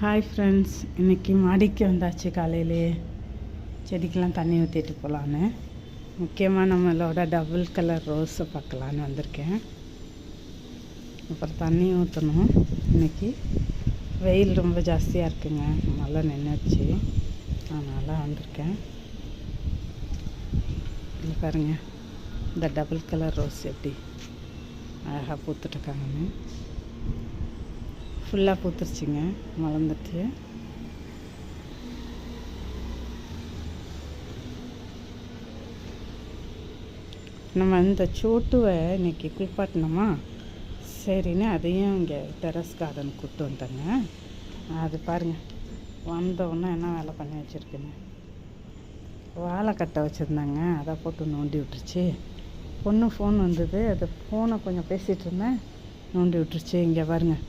Hi friends, இன்றைக்கி மாடிக்கு வந்தாச்சு. காலையிலே செடிக்கெலாம் தண்ணி ஊற்றிட்டு போகலான்னு. முக்கியமாக நம்மளோட டபுள் கலர் ரோஸை பார்க்கலான்னு வந்திருக்கேன். அப்புறம் தண்ணி ஊற்றணும். இன்றைக்கி வெயில் ரொம்ப ஜாஸ்தியாக இருக்குங்க, மழை நின்றுச்சு, அதனால் வந்திருக்கேன். இது பாருங்கள், இந்த டபுள் கலர் ரோஸ் எப்படி அழகாக பூத்துட்ருக்காங்கன்னு. ஃபுல்லாக பூத்துருச்சுங்க, மலர்ந்துட்டு. நம்ம இந்த சோட்டுவை இன்றைக்கி குளிப்பாட்டினோமா, சரின்னு அதையும் இங்கே டெரஸ் கார்டன் கூப்பிட்டு வந்துட்டேங்க. அது பாருங்கள், வந்தோடனே என்ன வேலை பண்ணி வச்சுருக்குன்னு. வாழை கட்டை வச்சுருந்தாங்க, அதை போட்டு நோண்டி விட்டுருச்சு. பொண்ணு ஃபோன் வந்தது, அது ஃபோனை கொஞ்சம் பேசிகிட்டு இருந்தேன், நோண்டி விட்டுருச்சு. இங்கே பாருங்கள்,